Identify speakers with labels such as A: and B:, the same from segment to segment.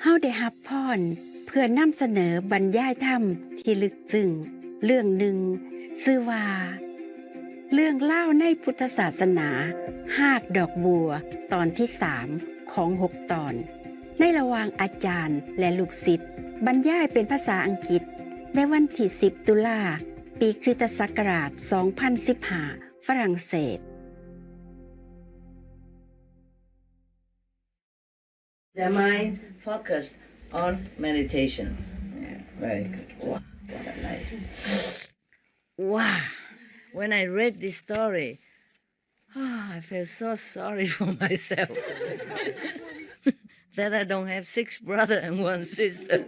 A: เฮาได้รับพรเพื่อนำเสนอบรรยายธรรมที่ลึกซึ้งเรื่องหนึ่งชื่อว่าเรื่องเล่าในพุทธศาสนาหากดอกบัวตอนที่3ของ6ตอนในระหว่างอาจารย์และลูกศิษย์บรรยายเป็นภาษาอังกฤษในวันที่10ตุลาปีคริสตศักราช2015ฝรั่งเศส
B: Their minds focused on meditation. Yeah, very good. Wow, what a life. Wow. When I read this story, I felt so sorry for myself that I don't have 6 brothers and 1 sister.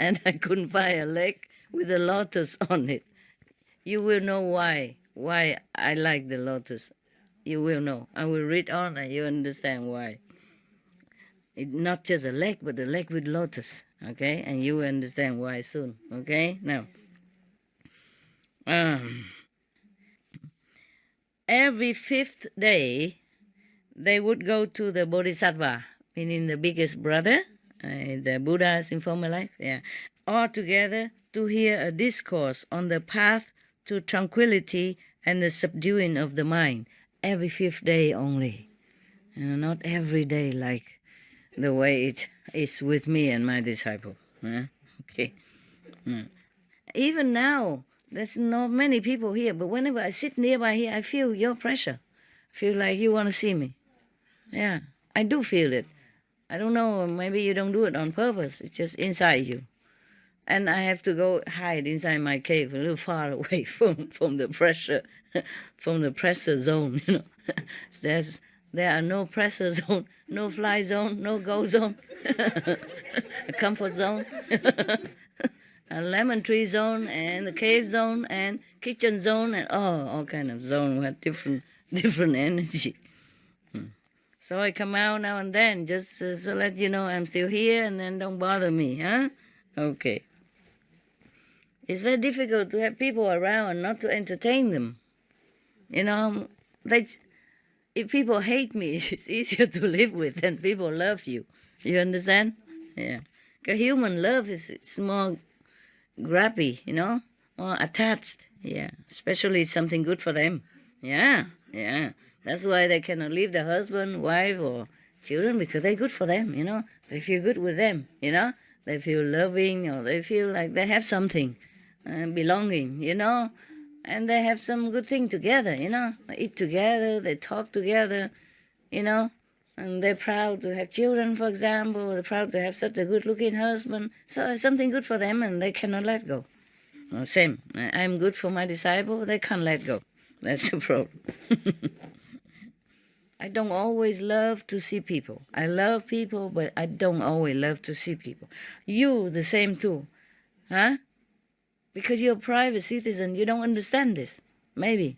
B: And I couldn't find a leg with a lotus on it. You will know why I like the lotus. You will know. I will read on and you understand why. It's not just a leg, but a leg with lotus, okay? And you will understand why soon, okay? Now, every 5th day, they would go to the Bodhisattva, meaning the biggest brother, the Buddhas in former life, all together to hear a discourse on the path to tranquility and the subduing of the mind. Every 5th day only, not every day like the way it is with me and my disciple. Okay. Even now, there's not many people here, but whenever I sit nearby here, I feel your pressure. I feel like you want to see me. Yeah, I do feel it. I don't know, maybe you don't do it on purpose. It's just inside you. And I have to go hide inside my cave a little far away from the pressure, from the pressure zone, you know. There are no pressure zone, no fly zone, no go zone, a comfort zone, a lemon tree zone, and the cave zone, and kitchen zone, and all kind of zone with different energy. So I come out now and then, just so let you know I'm still here, and then don't bother me, huh? Okay. It's very difficult to have people around and not to entertain them. You know, if people hate me, it's easier to live with than people love you. You understand? Yeah. Because human love is more grabby, you know, more attached. Yeah. Especially something good for them. Yeah. That's why they cannot leave their husband, wife, or children, because they're good for them, you know. They feel good with them, you know. They feel loving, or they feel like they have something, belonging, you know. And they have some good thing together, you know. They eat together, they talk together, you know. And they're proud to have children, for example. They're proud to have such a good-looking husband. So it's something good for them, and they cannot let go. Same. I'm good for my disciple. They can't let go. That's the problem. I don't always love to see people. I love people, but I don't always love to see people. You, the same too. Huh? Because you're a private citizen, you don't understand this. Maybe.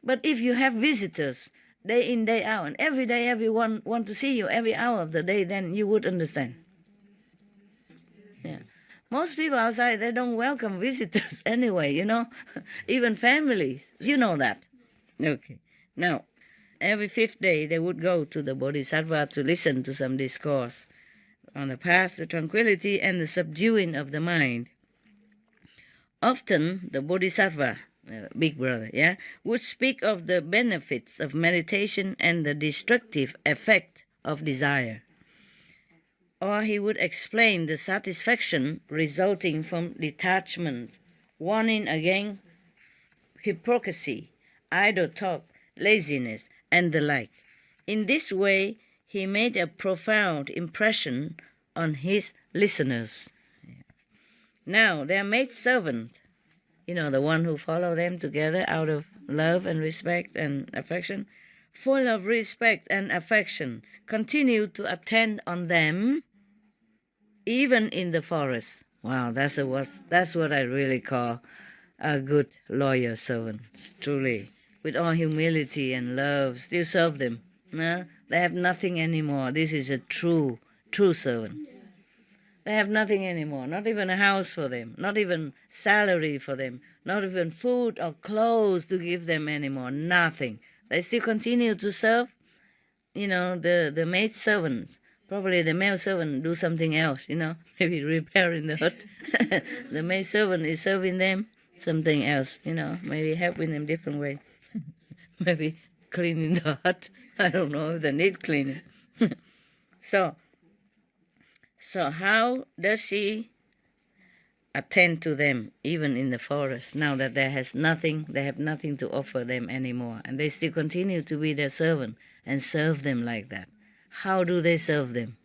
B: But if you have visitors, day in, day out, and every day everyone want to see you every hour of the day, then you would understand. Yeah. Most people outside, they don't welcome visitors anyway, you know. Even families, you know that. Okay. Now, every 5th day, they would go to the Bodhisattva to listen to some discourse on the path to tranquility and the subduing of the mind. Often, the Bodhisattva, big brother, would speak of the benefits of meditation and the destructive effect of desire. Or he would explain the satisfaction resulting from detachment, warning against hypocrisy, idle talk, laziness, and the like. In this way, he made a profound impression on his listeners. Now, their maidservant, you know, the one who follow them together out of love and respect and affection, full of respect and affection, continued to attend on them, even in the forest. Wow, that's what I really call a good loyal servant, truly. With all humility and love, still serve them. No? They have nothing anymore. This is a true servant. They have nothing anymore, not even a house for them, not even salary for them, not even food or clothes to give them anymore, nothing. They still continue to serve, you know, the maid servants, Probably the male servant do something else, maybe repairing the hut. The maid servant is serving them something else, maybe helping them different way. Maybe cleaning the hut. I don't know if they need cleaning. So how does she attend to them even in the forest now that they have nothing to offer them anymore, and they still continue to be their servant and serve them like that? How do they serve them?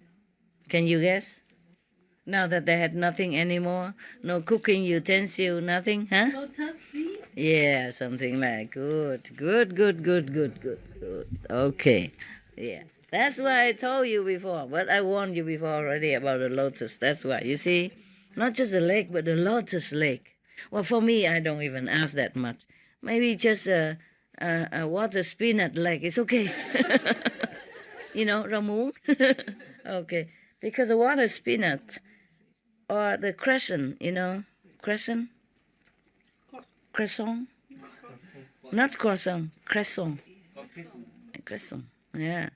B: Can you guess? Now that they had nothing anymore, no cooking utensil, nothing, huh?
C: Lotus seed.
B: Yeah, something like good. Okay, yeah. That's why I told you before, but I warned you before already about the lotus. That's why, you see, not just the lake, but the lotus lake. Well, for me, I don't even ask that much. Maybe just a water spinach lake. It's okay. Ramu. Okay, because the water spinach or the crescent, crescent. Croissant? Not croissant, crescent. Crescent, yeah.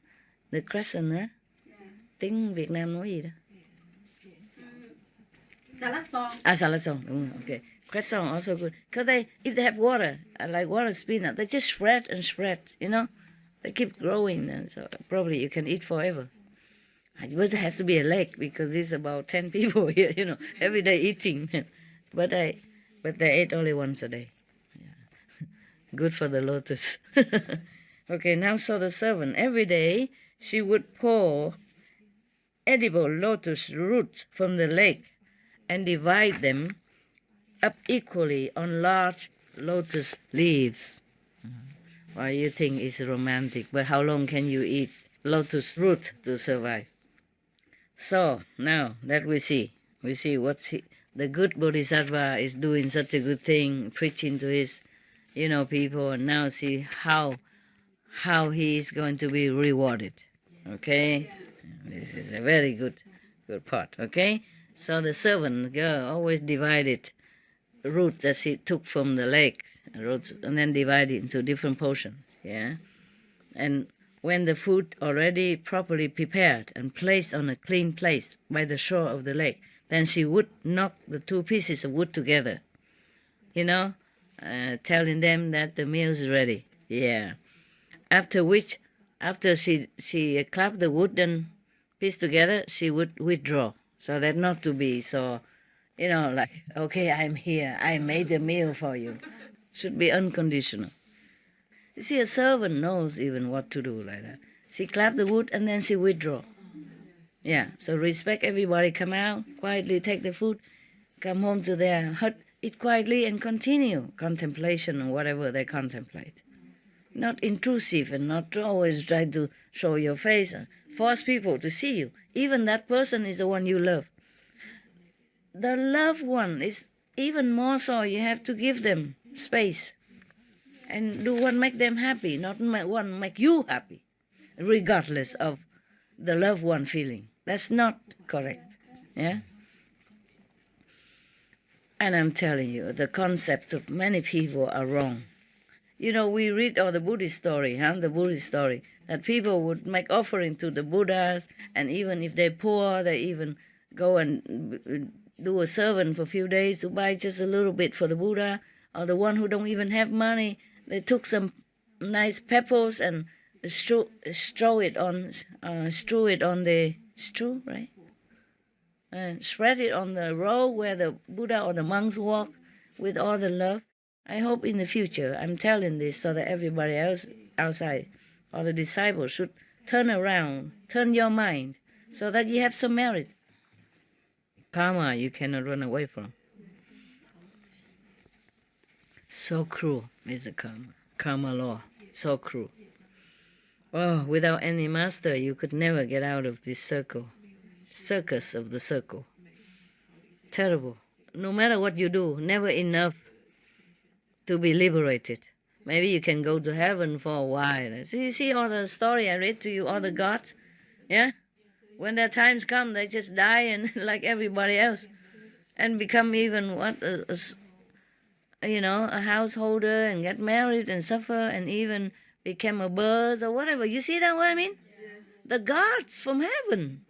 B: The crescent, huh? Tiếng Việt Nam nói gì đó?
C: Salad song.
B: Salad song, đúng rồi, okay. Crescent also good. Because if they have water, like water spinach, they just spread and spread, They keep growing, and so probably you can eat forever. But it has to be a lake, because there's about 10 people here, every day eating. But they ate only once a day. Yeah. Good for the lotus. Okay, now so the servant, every day she would pour edible lotus roots from the lake and divide them up equally on large lotus leaves. Well, you think it's romantic, but how long can you eat lotus root to survive? So now that we see what the good Bodhisattva is doing such a good thing, preaching to his, people, and now see how he is going to be rewarded. Okay, this is a very good part. Okay, so the servant girl always divided root that she took from the lake, roots, and then divided into different portions. Yeah, and when the food already properly prepared and placed on a clean place by the shore of the lake, then she would knock the two pieces of wood together, telling them that the meal is ready. Yeah. After she clapped the wooden piece together, she would withdraw, so that not to be so, like, okay, I'm here, I made a meal for you. Should be unconditional. You see, a servant knows even what to do like that. She clapped the wood and then she withdraw. Yeah, so respect everybody, come out, quietly take the food, come home to their hut, eat quietly and continue contemplation or whatever they contemplate. Not intrusive and not always try to show your face and force people to see you. Even that person is the one you love. The loved one is even more so. You have to give them space and do what make them happy, not what make you happy, regardless of the loved one feeling. That's not correct. Yeah? And I'm telling you, the concepts of many people are wrong. We read all the Buddhist story, that people would make offering to the Buddhas, and even if they're poor, they even go and do a servant for a few days to buy just a little bit for the Buddha, or the one who don't even have money, they took some nice pebbles and strew it on the spread it on the road where the Buddha or the monks walk with all the love. I hope in the future, I'm telling this so that everybody else outside, or the disciples, should turn around, turn your mind, so that you have some merit. Karma you cannot run away from. So cruel is the karma law, so cruel. Oh, without any master, you could never get out of this circus of the circle. Terrible. No matter what you do, never enough to be liberated. Maybe you can go to heaven for a while. So you see all the story I read to you, all the gods, yeah? When their times come, they just die and like everybody else, and become even a householder and get married and suffer and even become a bird or whatever. You see that what I mean? Yes. The gods from heaven.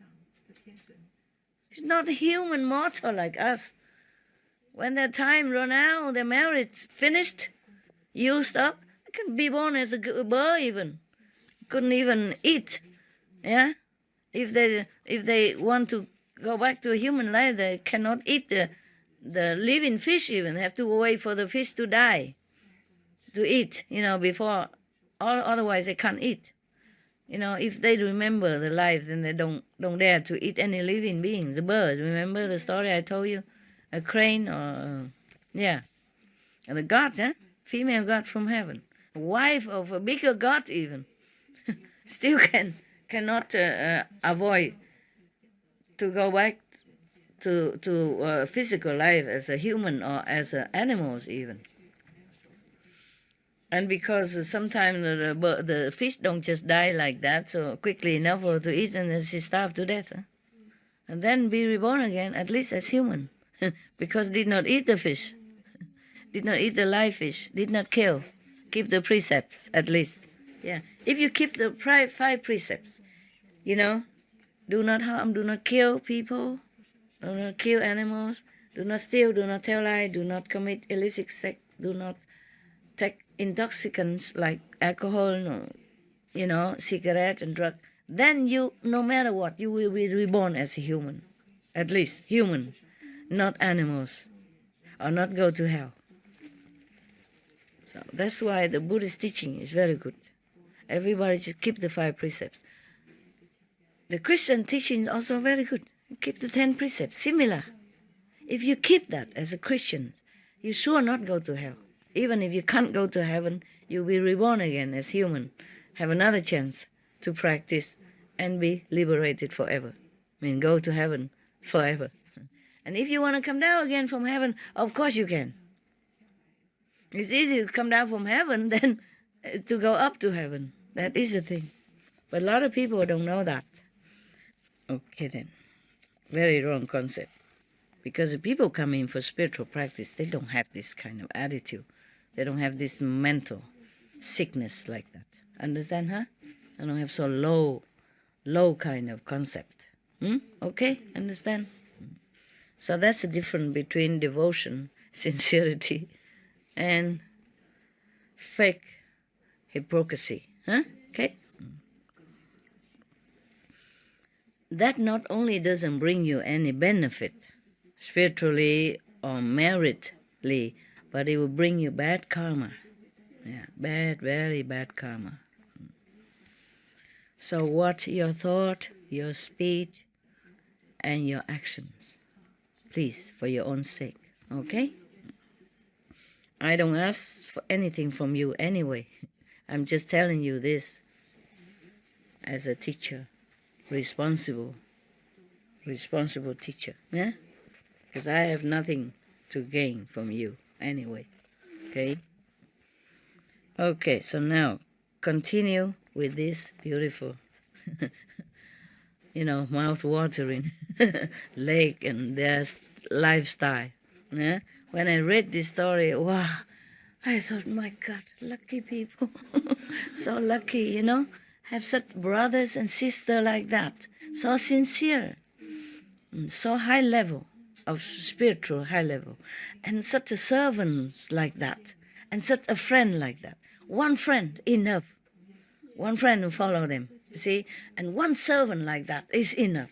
B: It's not human mortal like us. When their time run out, their marriage finished, used up, they can be born as a bird even. Couldn't even eat. Yeah? If they want to go back to a human life, they cannot eat the living fish even. Have to wait for the fish to die to eat, before, otherwise they can't eat. If they remember the life, then they don't dare to eat any living beings. The birds, remember the story I told you? A crane or, and a god, female god from heaven. Wife of a bigger god even. Still cannot avoid to go back to physical life as a human or as animals even. And because sometimes the fish don't just die like that so quickly enough for to eat, and then she starve to death. And then be reborn again, at least as human, because did not eat the fish, did not eat the live fish, did not kill, keep the precepts at least. Yeah, if you keep the 5 precepts, do not harm, do not kill people, do not kill animals, do not steal, do not tell lies, do not commit illicit sex, do not take intoxicants like alcohol, cigarette and drug, then you, no matter what, you will be reborn as a human. At least human, not animals, or not go to hell. So that's why the Buddhist teaching is very good. Everybody should keep the 5 precepts. The Christian teaching is also very good. Keep the 10 precepts, similar. If you keep that as a Christian, you sure not go to hell. Even if you can't go to heaven, you'll be reborn again as human, have another chance to practice and be liberated forever. Go to heaven forever. And if you want to come down again from heaven, of course you can. It's easy to come down from heaven than to go up to heaven. That is the thing. But a lot of people don't know that. Okay then. Very wrong concept. Because the people come in for spiritual practice, they don't have this kind of attitude. They don't have this mental sickness like that. Understand, huh? They don't have so low kind of concept. Okay? Understand? So that's the difference between devotion, sincerity, and fake hypocrisy. Huh? Okay? That not only doesn't bring you any benefit, spiritually or meritly, but it will bring you bad karma. Yeah, very bad karma. So watch your thought, your speech, and your actions. Please, for your own sake. Okay? I don't ask for anything from you anyway. I'm just telling you this as a teacher, responsible teacher. Yeah? Because I have nothing to gain from you anyway. Okay? Okay, so now continue with this beautiful, mouth-watering lake and their lifestyle. Yeah? When I read this story, wow, I thought, my God, lucky people. So lucky, have such brothers and sisters like that. So sincere, so high level of spiritual high level, and such a servants like that, and such a friend like that. One friend, enough. One friend who follow them, see? And one servant like that is enough.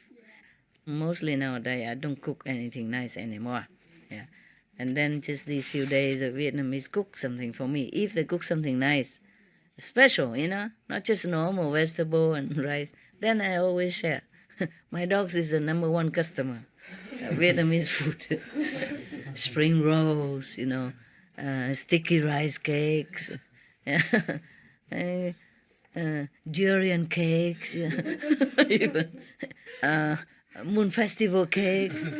B: Mostly nowadays, I don't cook anything nice anymore. Yeah. And then just these few days, the Vietnamese cook something for me. If they cook something nice, special, not just normal vegetable and rice, then I always share. My dogs is the number 1 customer. Vietnamese food. Spring rolls, sticky rice cakes, durian cakes, even moon festival cakes.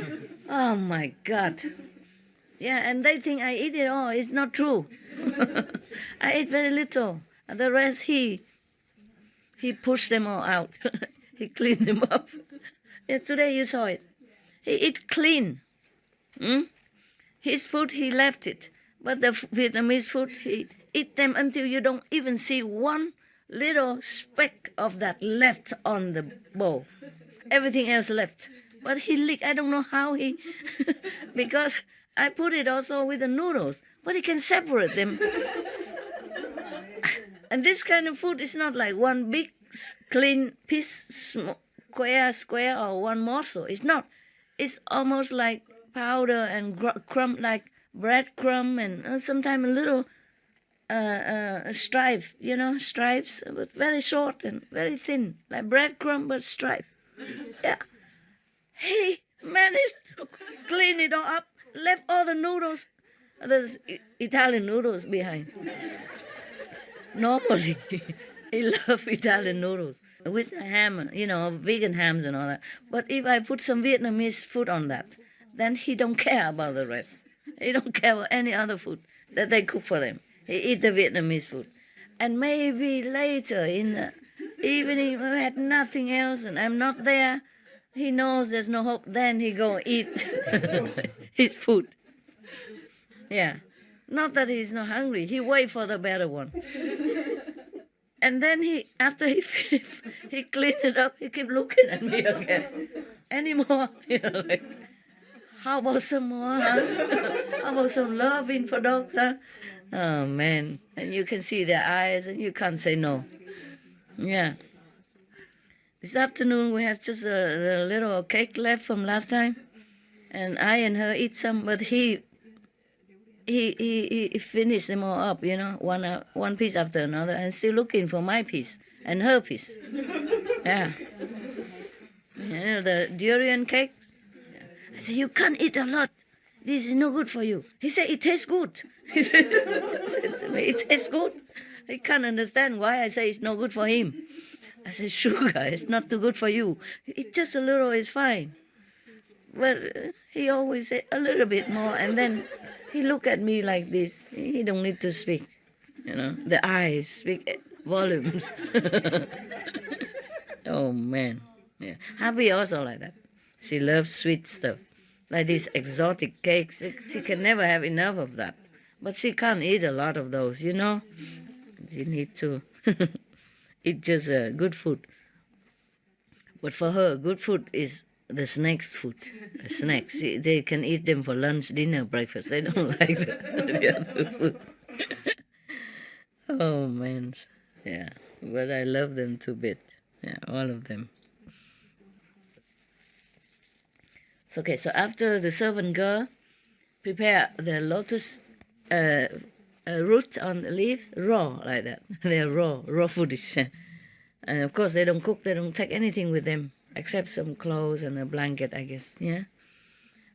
B: Oh my God. Yeah, and they think I eat it all. It's not true. I eat very little. And the rest he pushed them all out. He cleaned them up. Yeah, today you saw it. He eat clean. His food, he left it. But the Vietnamese food, he eat them until you don't even see one little speck of that left on the bowl. Everything else left. But he licked, I don't know how he, because I put it also with the noodles, but he can separate them. And this kind of food is not like one big clean piece, square, or one morsel. It's not. It's almost like powder and crumb, like breadcrumb, and sometimes a little stripe, stripes, but very short and very thin, like breadcrumb but stripe. Yeah. He managed to clean it all up, left all the noodles, the Italian noodles behind. Normally, he loves Italian noodles with ham, vegan hams and all that. But if I put some Vietnamese food on that, then he don't care about the rest. He don't care about any other food that they cook for them. He eat the Vietnamese food. And maybe later in the evening, we had nothing else and I'm not there, he knows there's no hope, then he go eat his food. Yeah. Not that he's not hungry. He wait for the better one. And then after he cleaned it up, he kept looking at me again. Any more? Like, how about some more, huh? How about some loving for dogs, huh? Oh, man. And you can see their eyes and you can't say no. Yeah. This afternoon we have just a little cake left from last time. And I and her eat some, but he finished them all up, one piece after another, and still looking for my piece and her piece. Yeah. The durian cake. I said, you can't eat a lot. This is no good for you. He said, it tastes good. He said to me, it tastes good. He can't understand why I say it's no good for him. I said, sugar, it's not too good for you. It's just a little is fine. But he always said a little bit more, and then he look at me like this. He don't need to speak, The eyes speak volumes. Oh, man. Yeah. Happy also like that. She loves sweet stuff, like these exotic cakes. She can never have enough of that. But she can't eat a lot of those, She need to eat just good food. But for her, good food is the snacks food. Snacks. They can eat them for lunch, dinner, breakfast. They don't like the other food. Oh, man. Yeah. But I love them to bit. Yeah, all of them. So, okay, so after the servant girl prepare the lotus root on the leaf, raw like that. They're raw foodish. And of course, they don't cook, they don't take anything with them, except some clothes and a blanket, I guess, yeah?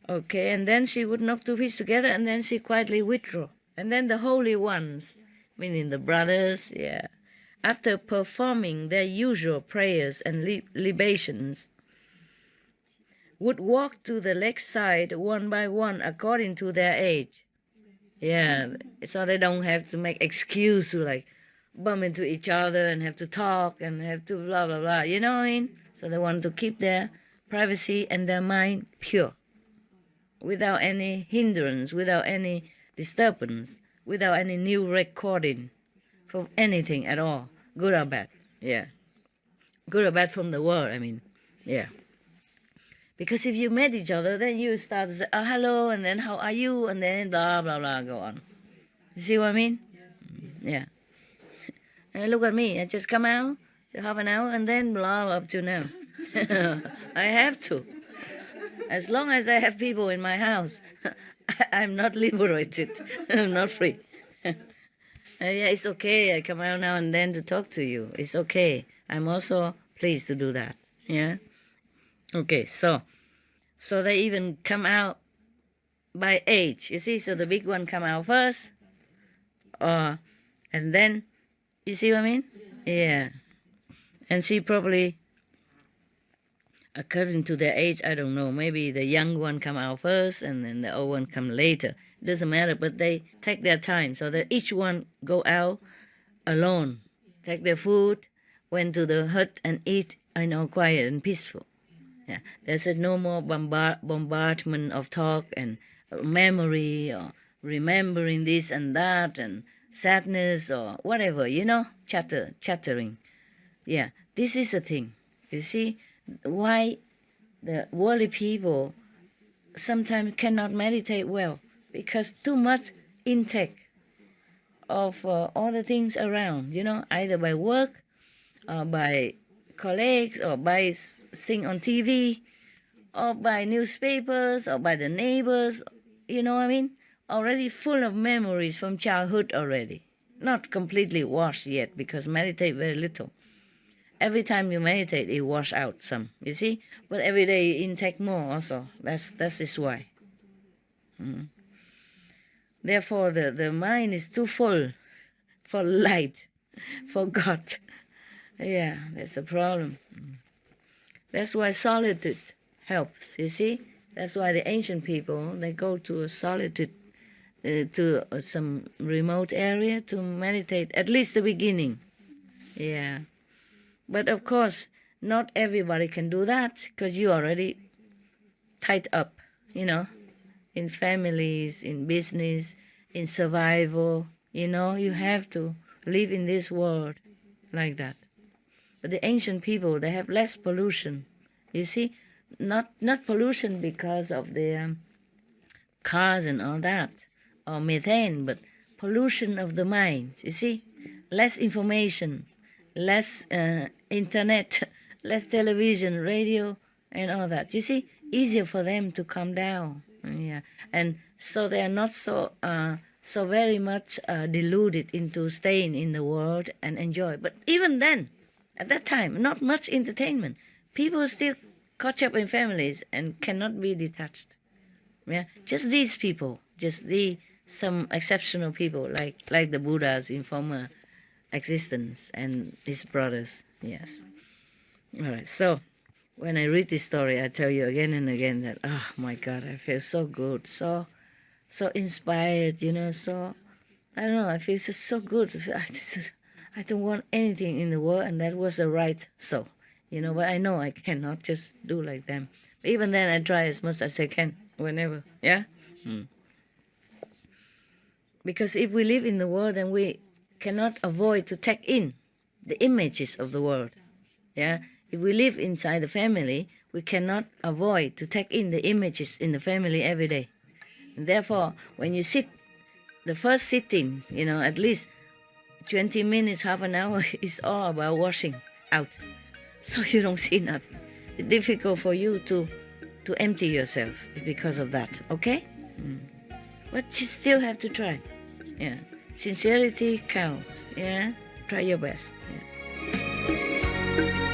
B: Okay, and then she would knock two pieces together, and then she quietly withdraw. And then the holy ones, meaning the brothers, yeah, after performing their usual prayers and libations, would walk to the lake side one by one according to their age. Yeah, so they don't have to make excuse to like bump into each other and have to talk and have to blah, blah, blah. You know what I mean? So they want to keep their privacy and their mind pure, without any hindrance, without any disturbance, without any new recording from anything at all, good or bad. Yeah. Good or bad from the world, I mean. Yeah. Because if you met each other, then you start to say, oh, hello, and then how are you, and then blah, blah, blah, go on. You see what I mean? Yes. Yeah. And look at me, I just come out, half an hour, and then blah, up to now. I have to. As long as I have people in my house, I'm not liberated. I'm not free. Yeah, it's okay, I come out now and then to talk to you. It's okay. I'm also pleased to do that. Yeah? Okay, so they even come out by age. You see, so the big one come out first, and then, you see what I mean? Yes. Yeah. And she probably, according to their age, I don't know, maybe the young one come out first and then the old one come later. It doesn't matter, but they take their time so that each one go out alone, take their food, went to the hut and eat, quiet and peaceful. Yeah, there's no more bombardment of talk and memory or remembering this and that and sadness or whatever, chattering. Yeah, this is the thing. You see, why the worldly people sometimes cannot meditate well because too much intake of all the things around, either by work or by colleagues or by seeing on TV or by newspapers or by the neighbors, you know what I mean? Already full of memories from childhood already. Not completely washed yet because meditate very little. Every time you meditate, it wash out some, you see? But every day you intake more also. That is why. Therefore, the mind is too full for light, for God. Yeah, that's a problem. That's why solitude helps, you see? That's why the ancient people, they go to a solitude, to some remote area to meditate, at least the beginning. Yeah. But of course, not everybody can do that because you already tied up, in families, in business, in survival. You have to live in this world like that. But the ancient people, they have less pollution. You see, not pollution because of the cars and all that, or methane, but pollution of the mind. You see, less information, less internet, less television, radio, and all that. You see, easier for them to calm down. Yeah, and so they are not so very much deluded into staying in the world and enjoy. But even then, at that time, not much entertainment. People still caught up in families and cannot be detached. Yeah, just these people, some exceptional people like the Buddhas in former existence and his brothers. Yes. All right. So when I read this story, I tell you again and again that, oh my God, I feel so good, so inspired, so, I don't know, I feel so good. I don't want anything in the world, and that was the right so, but I know I cannot just do like them. But even then, I try as much as I can, whenever, yeah? Because if we live in the world, then we cannot avoid to take in the images of the world, yeah? If we live inside the family, we cannot avoid to take in the images in the family every day. And therefore, when you sit, the first sitting, at least 20 minutes, half an hour is all about washing out. So you don't see nothing. It's difficult for you to empty yourself because of that, okay? But you still have to try. Yeah. Sincerity counts, yeah? Try your best, yeah.